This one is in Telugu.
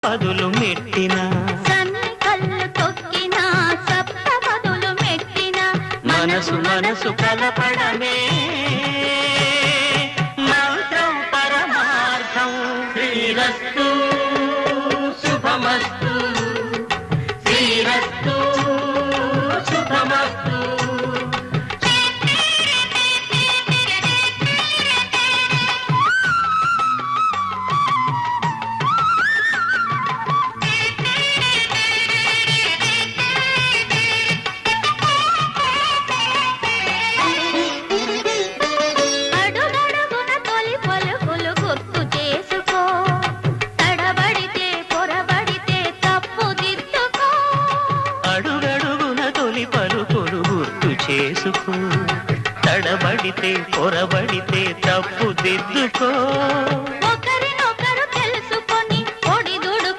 పదులు మెట్టినా మనసు మనసు కలపడమే మంత్రం పరమార్థం శ్రీరస్తు శుభమస్తు శ్రీరస్తు శుభమస్తు చేసుకో తడబడితే పొరబడితే తప్పు దిద్దుకో